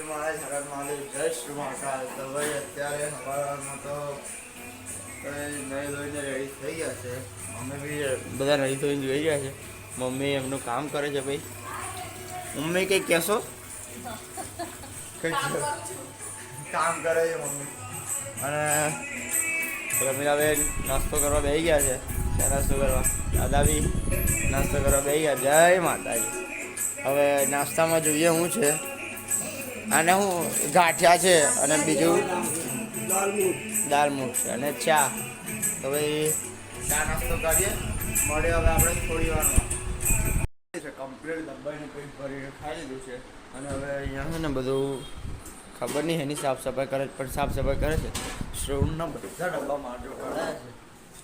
महाराज हर महादेव जय श्री महाकाल। तो भाई અત્યારે હવારમાં તો નહીં ધોઈને રેડી થઈ ગયા છે। મમ્મી બી બધા નહીં ધોઈને જોઈ ગયા છે। મમ્મી એમનું કામ કરે છે। ભાઈ મમ્મી કંઈ કહેશો? કામ કરે છે મમ્મી। અને રમીલાબેન નાસ્તો કરવા બેસી ગયા છે। ત્યાં નાસ્તો કરવા દાદા બી નાસ્તો કરવા બેસી ગયા। જય માતાજી। હવે નાસ્તામાં જોઈએ શું છે। અને હું ગાંઠિયા છે અને બીજું દાળમૂઠ છે અને ચા। તો ભાઈ ચા નાસ્તો કરીએ, મળે હવે આપણે થોડી વારમાં। કમ્પ્લીટ ડબ્બાને કંઈક ભરીને ખાઈ લીધું છે અને હવે અહીંયા છે ને બધું ખબર નહીં એની સાફ સફાઈ કરે પણ સાફ સફાઈ કરે છે। શ્રવણના બધા ડબ્બા મારો કરાયા છે।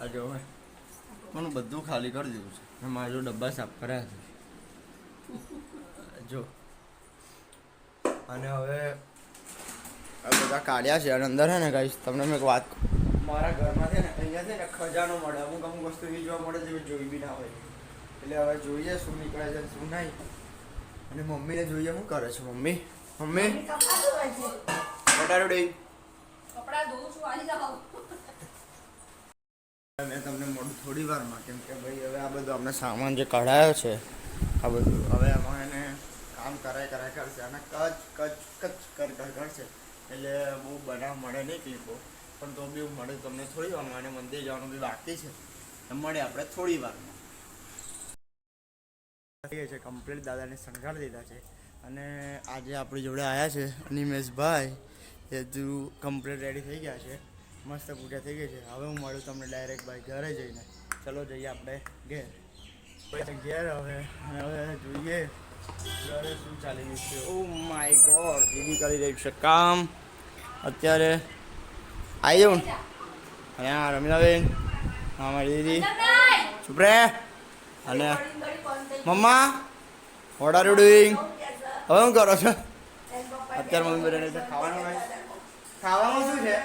આ જો મને બધું ખાલી કરી દીધું છે, મારો ડબ્બા સાફ કર્યા છે જો। અને હવે આ બધા કાઢ્યા છે અને અંદર છે ને ગાઈસ તમને મેં એક વાત કહું, મારા ઘરમાં છે ને અહીંયા છે ને ખજાનો મળે। અમુક અમુક વસ્તુ એવી જોવા મળે છે જોઈ બી ના હોય, એટલે હવે જોઈએ શું નીકળે છે શું નહીં। અને મમ્મીને જોઈએ શું કરે છે મમ્મી। મમ્મી બટારો ડઈ કપડા ધોઉં છું, આવી જાવ। મેં તમને મળું થોડી વારમાં, કેમ કે ભાઈ હવે આ બધું આપણે સામાન જે કઢાયો છે આ બધું હવે આમાં એને કામ કરાય કરશે અને કચ કરશે, એટલે બહુ બનાવ મળે નહીં ક્લિપો, પણ તો બી મળે તમને થોડી વારમાં। અને મંદિર જવાનું બી બાકી છે, મળે આપણે થોડી વારમાં। છે કમ્પ્લીટ દાદાને શણગારી દીધા છે અને આજે આપણી જોડે આવ્યા છે નિમેશભાઈ, એ તું કમ્પ્લીટ રેડી થઈ ગયા છે, મસ્ત પૂજા થઈ ગઈ છે। હવે હું મળું તમને ડાયરેક્ટ ભાઈ ઘરે જઈને। ચલો જઈએ આપણે ઘેર હવે જોઈએ ઘરે શું ચાલી રહ્યું છે। ઓ માય ગોડ, દીદી કરી રહી છે કામ અત્યારે। આવી જાઉં અને હા રમીલાબેન, હા મારી દીદી ચૂપ રે। અને મમ્મા વોટ આર યુ ડુઈંગ? હવે શું કરો છો અત્યારે? મમ્મી બધા ખાવાનું હોય, ખાવાનું શું છે?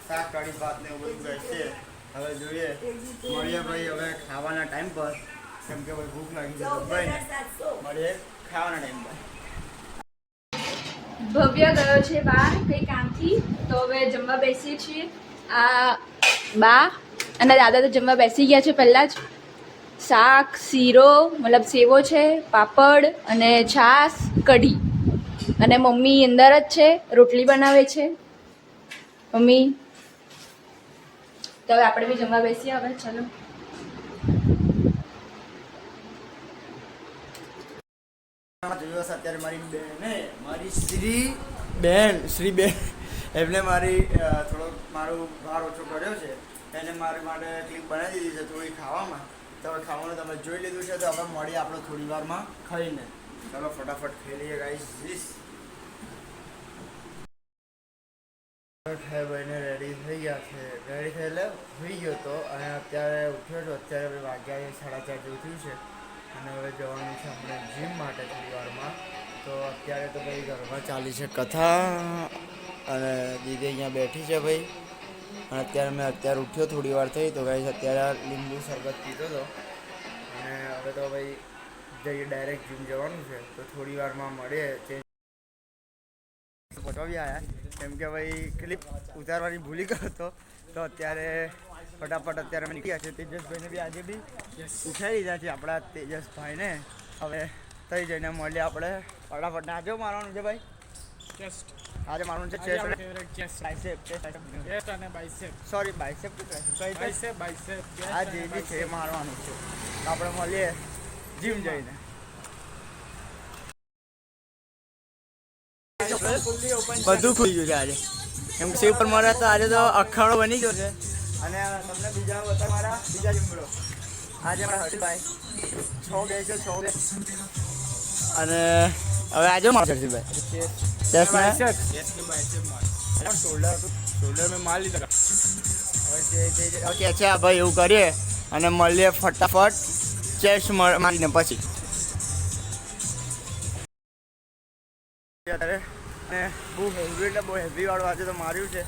શાક કઢી ભાત ને એવું બધું છે। હવે જોઈએ મળીએ ભાઈ હવે ખાવાના ટાઈમ પર, કેમ કે ભાઈ ભૂખ લાગી છે ભાઈ, મળીએ ખાવાના ટાઈમ પર। ભવ્ય ગયો છે બહાર કંઈ કામથી, તો હવે જમવા બેસીએ છીએ। આ બા અને દાદા તો જમવા બેસી ગયા છે પહેલાં જ। શાક, શીરો મતલબ સેવો છે, પાપડ અને છાશ, કઢી, અને મમ્મી અંદર જ છે, રોટલી બનાવે છે મમ્મી। તો હવે આપણે બી જમવા બેસીએ હવે, ચલો। અત્યારે મારી શ્રી બેન એમને મારું ભાર ઓછો કર્યો છે, એને મારી માટે ક્લિપ બનાવી દીધી છે થોડી ખાવામાં। તો હવે ખાવાનું તમે જોઈ લીધું છે, તો હવે મળીએ આપણે થોડી વારમાં ખાઈને। ચાલો ફટાફટ ખાઈ લઈએ ગાઈસ। ભાઈને રેડી થઈ ગયા છે, રેડી થઈ એટલે સુઈ ગયો હતો અને અત્યારે ઉઠ્યો હતો। અત્યારે વાગ્યા 4:30 જેવું થયું છે અને હવે જવાનું છે આપણે જીમ માટે થોડી વારમાં। તો અત્યારે તો ભાઈ ઘરમાં ચાલી છે કથા અને દીદી અહીંયા બેઠી છે ભાઈ। અને અત્યારે ઉઠ્યો થોડી વાર થઈ, તો ભાઈ અત્યારે લીંબુ શરબત પીધો હતો અને હવે તો ભાઈ જઈએ ડાયરેક્ટ જીમ જવાનું છે। તો થોડી વારમાં મળીએ। ફોટો બી આવ્યા કેમ કે ભાઈ ક્લિપ ઉતારવાની ભૂલી ગયો હતો, તો અત્યારે ફટાફટ અત્યારે અમે નીકળ્યા છે। તેજસભાઈને બી આજે બી ઉઠાવી દીધા છે આપણા તેજસભાઈને। હવે થઈ જઈને મળીએ આપણે ફટાફટ। ને આજે મારવાનું છે ભાઈ ચેસ્ટ, આજે મારવાનું છે ચેસ્ટ અને બાઇસેપ, સોરી બાઇસેપ આ જે બી છે એ મારવાનું છે। તો આપણે મળીએ જીમ જઈને। બધું ખુલી ગયું છે આજે, એમ શિવ પર મારે તો આજે તો અખાડો બની ગયો છે। અને તમને બીજા બતા મારા બીજા જીમડો આજે મારા હર્ષભાઈ 6 ગઈ છે 6 ગઈ। અને હવે આજે મારા હર્ષભાઈ શોલ્ડર મેં માર લીધા। હવે છે ભાઈ એવું કરીએ અને મળીએ ફટાફટ ચેસ્ટ મારીને પછી। અત્યારે બહુ હેવી એટલે બહુ હેવી વાળું આજે તો માર્યું છે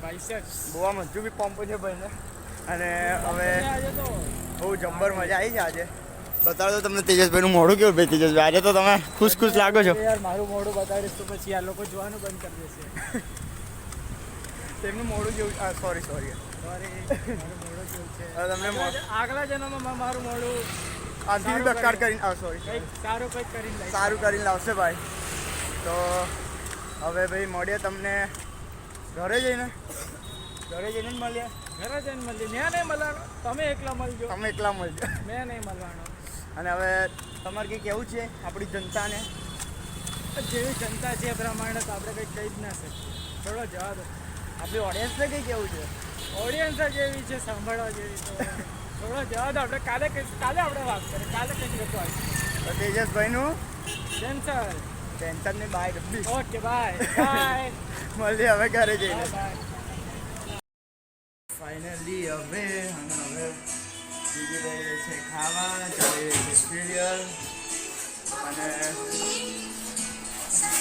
બાઇસેપ બહુ આમ હજુ બી પંપ છે ભાઈને। અને હવે બહુ જબ્બર મજા આવી છે આજે. બતાડો તમને તેજસભાઈનું મોઢું કેવું ભાઈ તેજસભાઈ આજે તો તમે ખુશ ખુશ લાગો છો. યાર મારું મોઢું બતાડીશ તો પછી આ લોકો જોવાનું બંધ કરી દેશે. તેમનું મોઢું જેવું સોરી સોરી મારું મોઢું કેવું છે તમને આગલા જન્મમાં મારું મોઢું આંધી બકાર કરીને સોરી કંઈક કંઈક કરીને લાવીશ. સારું કરીને લાવશે ભાઈ. તો હવે ભાઈ મળીએ તમને ઘરે જઈને જ મળીએ. ઘરે જઈને મળીએ. મેં નહીં મળવાનો, તમે એકલા મળજો. તમે એકલા મળજો. મેં નહીં મળવાનો. અને હવે તમારે કંઈ કેવું છે આપણી જનતાને? જેવી જનતા છે એ પ્રમાણે તો આપણે કંઈક કહી જ ના શકીએ. થોડો જવાબ આપણી ઓડિયન્સને કંઈ કેવું છે? ઓડિયન્સ જ એવી છે સાંભળવા જેવી. તો થોડો જવાબ આપણે કાલે આપણે વાત કરીએ. કાલે કંઈક લોકો આવી તો તેજસભાઈનું કેન્સર. ટેન્શનની બાય ડબ્બી. ઓકે બાય બાય મળીએ હવે ઘરે જઈને. બાય. ફાઇનલી હવે બીજી રહી છે ખાવા, ચાલી રહી છે સિરિયલ. અને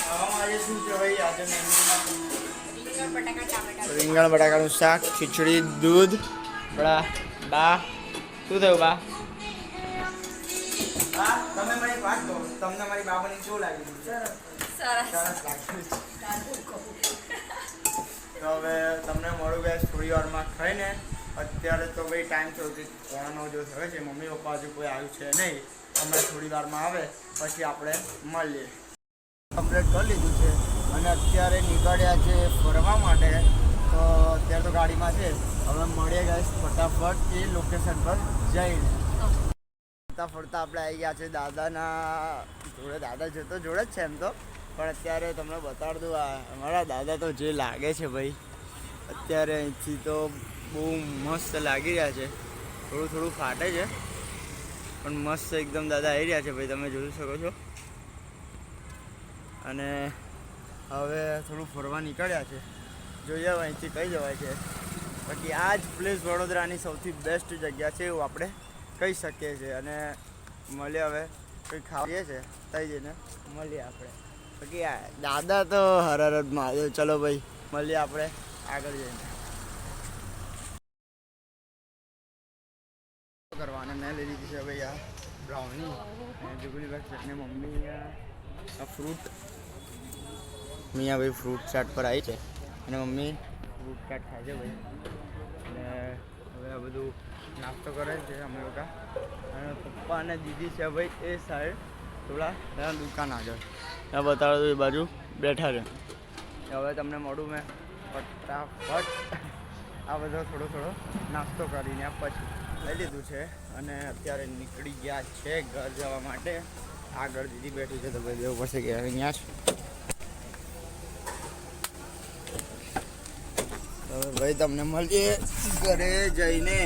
ખાવામાં આજે શું છે ભાઈ? આજે મેન્યુમાં રીંગણ બટાકાનું શાક, ખીચડી, દૂધ. બા શું થયું બા? હા તમે મને વાત કહો, તમને મારી બાબાની કેવું લાગ્યું? સરસ લાગ્યું. તો હવે તમને મળું ગેસ થોડી વારમાં ખાઈને. અત્યારે તો ભાઈ ટાઈમ થયો છે 9:15 જો થયો છે. મમ્મી પપ્પા હજુ કોઈ આવ્યું છે નહીં. હમણાં થોડી વારમાં આવે પછી આપણે મળીએ. કમ્પ્લીટ કરી લીધું છે અને અત્યારે નીકળ્યા છે ફરવા માટે. તો અત્યારે તો ગાડીમાં છે. હવે મળીએ ગેસ ફટાફટ એ લોકેશન પર જઈને. ફરતા આપણે આવી ગયા છે દાદાના જોડે. દાદા છે તો જોડે જ છે એમ તો, પણ અત્યારે તમને બતાડ દઉં. અમારા દાદા તો જે લાગે છે ભાઈ અત્યારે અહીંથી તો બહુ મસ્ત લાગી રહ્યા છે. થોડું ફાટે છે પણ મસ્ત એકદમ દાદા આવી રહ્યા છે ભાઈ, તમે જોઈ શકો છો. અને હવે થોડું ફરવા નીકળ્યા છે. જોઈએ હવે અહીંથી કઈ જવાય છે. બાકી આ જ પ્લેસ વડોદરાની સૌથી બેસ્ટ જગ્યા છે એવું આપણે કહી શકીએ છીએ. અને મળીએ હવે કંઈ ખાઈએ છે થઈ જઈને મળીએ આપણે. બાકી દાદા તો હરર જ મહાદેવ. ચલો ભાઈ મળીએ આપણે આગળ જઈને. કરવાને મેં લઈ લીધી છે ભાઈ આ બ્રાઉની અને જુગલી બેગ ચટણી. મમ્મી આ ફ્રૂટ મિયા ભાઈ ફ્રૂટ ચાટ પર આવી છે અને મમ્મી ફ્રૂટ ચાટ ખાય છે ભાઈ. અને હવે આ બધું નાસ્તો કરે છે અમે લોકો. અને પપ્પા અને દીદી છે ભાઈ એ સાઈડ થોડા દુકાન આગળ ત્યાં બતાડો એ બાજુ બેઠા છે. હવે તમને મળું મેં ફટાફટ. આ બધો થોડો નાસ્તો કરીને પછી લઈ લીધું છે અને અત્યારે નીકળી ગયા છે ઘર જવા માટે. આગળ દીદી બેઠી છે તો ભાઈ દેવું પડશે કે અહીંયા જ. હવે ભાઈ તમને મળીએ ઘરે જઈને.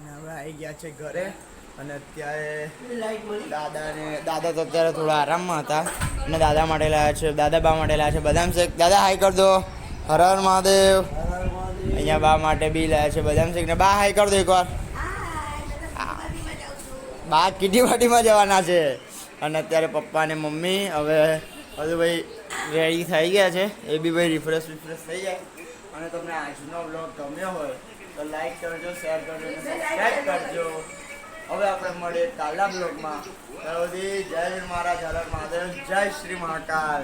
હવે આવી ગયા છે ઘરે અને અત્યારે દાદા તો અત્યારે થોડા આરામમાં હતા અને દાદા માટે લાવ્યા છે, દાદા બા માટે લાવ્યા છે બદામ શેક. દાદા હાઈ કર દો. હર હર મહાદેવ. અહીંયા બા માટે બી લાવ્યા છે બદામ શેક ને. બા હાઈ કર દો એકવાર. બા કિટી પાર્ટીમાં જવાના છે. અને અત્યારે પપ્પા ને મમ્મી હવે બધું ભાઈ રેડી થઈ ગયા છે. એ બી ભાઈ રિફ્રેશ થઈ જાય. અને તમને આજનો બ્લોગ ગમ્યો હોય તો લાઈક કરજો, શેર કરજો અને સબસ્ક્રાઈબ કરજો. હવે આપણે મળીએ કાલના બ્લોગમાં. ત્યાં સુધી જય મહારાજ, હર હર મહાદેવ, જય શ્રી મહાકાલ.